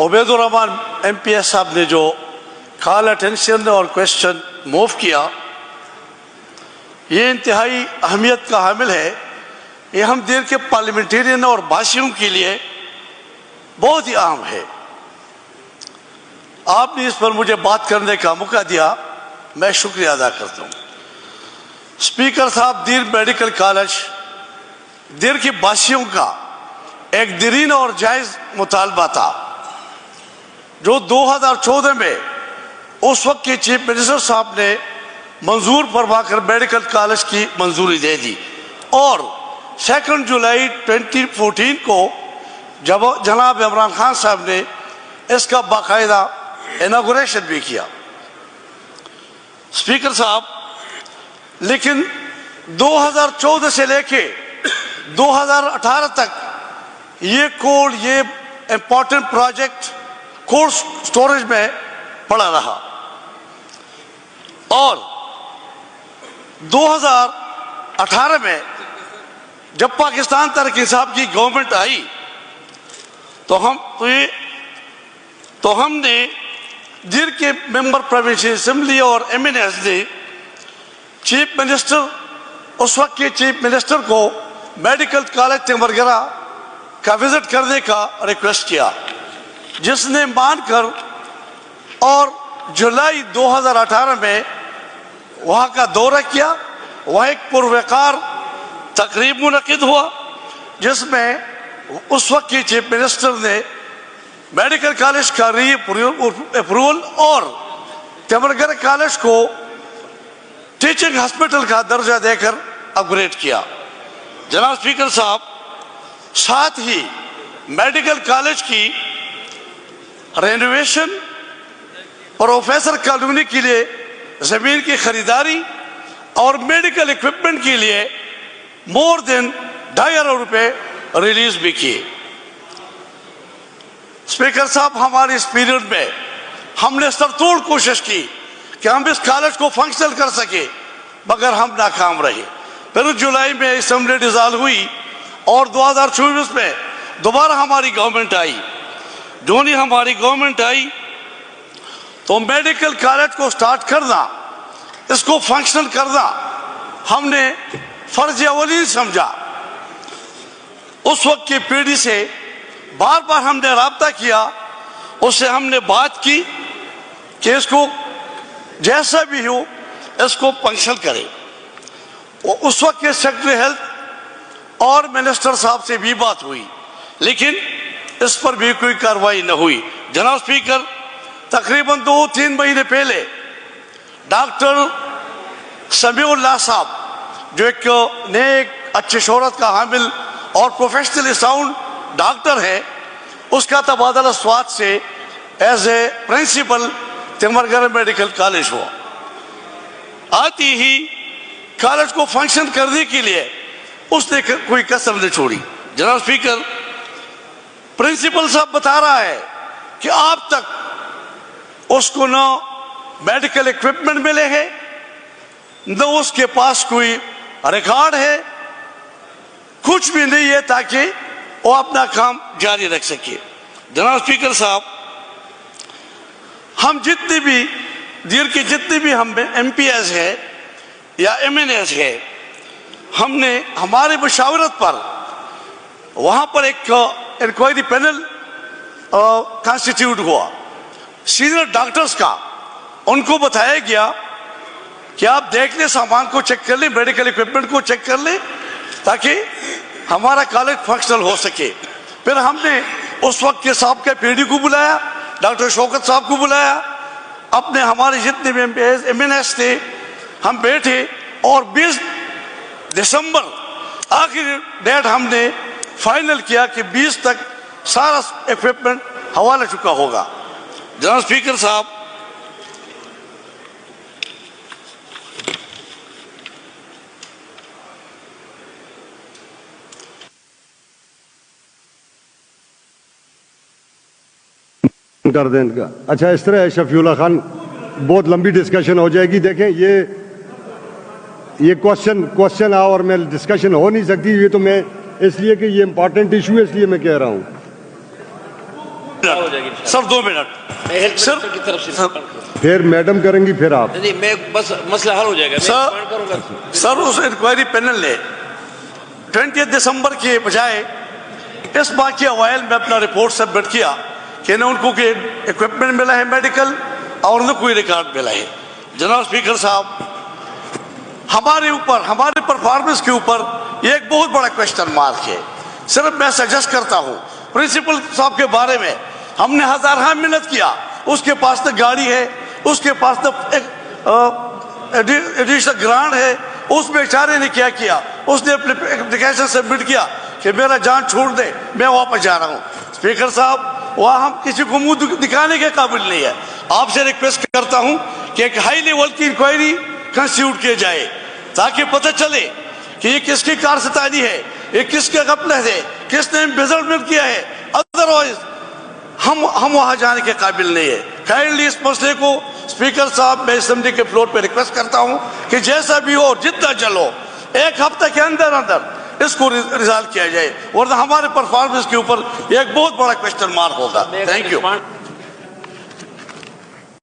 عبید الرحمان MPS صاحب نے جو کال اٹینشن اور کوشچن موو کیا، یہ انتہائی اہمیت کا حامل ہے. یہ ہم دیر کے پارلیمنٹیرین اور باشیوں کے لیے بہت ہی اہم ہے. آپ نے اس پر مجھے بات کرنے کا موقع دیا، میں شکریہ ادا کرتا ہوں. اسپیکر صاحب، دیر میڈیکل کالج دیر کے باشیوں کا ایک دیرینہ اور جائز مطالبہ تھا جو 2014 میں اس وقت کے چیف منسٹر صاحب نے منظور فرما کر میڈیکل کالج کی منظوری دے دی، اور 2 جولائی 2014 کو جب جناب عمران خان صاحب نے اس کا باقاعدہ اناگوریشن بھی کیا. اسپیکر صاحب، لیکن 2014 سے لے کے 2018 تک یہ کوڈ، یہ امپورٹنٹ پروجیکٹ کولڈ سٹوریج میں پڑا رہا، اور 2018 میں جب پاکستان تحریک انصاف کی گورنمنٹ آئی تو ہم نے دیر کے ممبر پروونشل اسمبلی اور MNS نے چیف منسٹر، اس وقت کے چیف منسٹر کو میڈیکل کالج تیمرگرہ کا وزٹ کرنے کا ریکویسٹ کیا، جس نے مان کر اور جولائی 2018 میں وہاں کا دورہ کیا. وہاں ایک پروقار تقریب منعقد ہوا جس میں اس وقت کی چیف منسٹر نے میڈیکل کالج کا ری اپروول اور تیمرگرہ کالج کو ٹیچنگ ہاسپٹل کا درجہ دے کر اپ گریڈ کیا. جناب اسپیکر صاحب، ساتھ ہی میڈیکل کالج کی رینوویشن، پروفیسر کالونی کے لیے زمین کی خریداری اور میڈیکل اکوپمنٹ کے لیے مور دین 2.5 ارب روپے ریلیز بھی کیے. اسپیکر صاحب، ہمارے اس پیریڈ میں ہم نے سرتوڑ کوشش کی کہ ہم اس کالج کو فنکشنل کر سکے، مگر ہم ناکام رہے. پھر جولائی میں اسمبلی ڈیزالو ہوئی اور 2024 میں دوبارہ ہماری گورنمنٹ آئی. جو نہیں ہماری گورنمنٹ آئی تو میڈیکل کالج کو سٹارٹ کرنا، اس کو فنکشنل کرنا ہم نے فرض اولین سمجھا. اس وقت کی پیڑھی سے بار بار ہم نے رابطہ کیا، اس سے ہم نے بات کی کہ اس کو جیسا بھی ہو اس کو فنکشنل کرے. اس وقت کے سیکرٹری ہیلتھ اور منسٹر صاحب سے بھی بات ہوئی، لیکن اس پر بھی کوئی کارروائی نہ ہوئی. جناب اسپیکر، تقریباً 2-3 مہینے پہلے ڈاکٹر سمیع اللہ صاحب، جو ایک نیک اچھے شہرت کا حامل اور پروفیشنلی ساؤنڈ ڈاکٹر ہے، اس کا تبادلہ سوات سے as a principal Timergara medical college ہوا. آتی ہی کالج کو فنکشن کرنے کے لیے اس نے کوئی کسر نہیں چھوڑی. جناب اسپیکر، پرنسپل صاحب بتا رہا ہے کہ آپ تک اس کو نہ میڈیکل اکوپمنٹ ملے ہیں، نہ اس کے پاس کوئی ریکارڈ ہے، کچھ بھی نہیں ہے تاکہ وہ اپنا کام جاری رکھ سکے. جناب اسپیکر صاحب، ہم جتنے بھی دیر کے جتنے بھی ہم MPS ہے یا MNS ہے، ہم نے ہمارے مشاورت پر وہاں پر ایک انکوائری پینل کانسٹیٹیوٹ ہوا سینئر ڈاکٹرز کا. ان کو بتایا گیا کہ آپ دیکھ لیں، سامان کو چیک کر لیں، میڈیکل اکوپمنٹ کو چیک کر لیں تاکہ ہمارا کالج فنکشنل ہو سکے. پھر ہم نے اس وقت کے صاحب کے PD کو بلایا، ڈاکٹر شوکت صاحب کو بلایا، اپنے ہمارے جتنے بھی MNS تھے ہم بیٹھے، اور 20 دسمبر آخری ڈیٹ ہم نے فائنل کیا کہ 20 تک سارا اکوپمنٹ حوالہ چکا ہوگا. جناب اسپیکر صاحب، کر دیں ان کا. اچھا، اس طرح ہے شفیع اللہ خان، بہت لمبی ڈسکشن ہو جائے گی. دیکھیں یہ کوشچن آور میں ڈسکشن ہو نہیں سکتی. یہ تو میں اس لیے کہ یہ امپورٹنٹ ایشو ہے، اس لیے میں کہہ رہا ہوں. جائے گی انشاءاللہ. سر 2 منٹ میں ہیلتھ سر منسٹر کی طرف سے سر پھر میڈم کریں گی پھر آپ. نہیں میں بس مسئلہ حل ہو جائے گا. میں سر ایکسپینڈ کروں گا. سر اس انکوائری پینل نے 20 دسمبر کے بجائے اس بات کے اوائل میں اپنا رپورٹ سبمٹ کیا کہ نہ ان کو کوئی اکوپمنٹ ملا ہے میڈیکل اور نہ کوئی ریکارڈ ملا ہے. جناب اسپیکر صاحب ہمارے اوپر ہمارے پرفارمنس کے اوپر یہ ایک بہت بڑا کوشچن مارک ہے. صرف میں سجیسٹ کرتا ہوں پرنسپل صاحب کے بارے میں ہم نے ہزارہ محنت کیا. اس کے پاس تو گاڑی ہے, اس کے پاس تو ایڈیشنل گرانٹ ہے, اس میں بیچارے نے کیا کیا, اس نے اپلیکیشن سبمٹ کیا کہ میرا جان چھوڑ دے میں واپس جا رہا ہوں. اسپیکر صاحب وہاں ہم کسی کو منہ دکھانے کے قابل نہیں ہے. آپ سے ریکویسٹ کرتا ہوں کہ ایک ہائی لیول کی انکوائری کنسٹیٹیوٹ کیا جائے تاکہ پتہ چلے کہ یہ کس کی کارستانی ہے, یہ کس کے غفلت ہے, کس نے امبیزلمنٹ کیا ہے. ادروائز ہم وہاں جانے کے قابل نہیں ہے. کائنڈلی اس مسئلے کو اسپیکر صاحب میں اسمبلی کے فلور پہ ریکویسٹ کرتا ہوں کہ جیسا بھی ہو جتنا چلو 1 ہفتہ کے اندر اس کو ریزالو کیا جائے, ورنہ ہمارے پرفارمنس کے اوپر ایک بہت بڑا کوشچن مارک ہوگا. Thank you.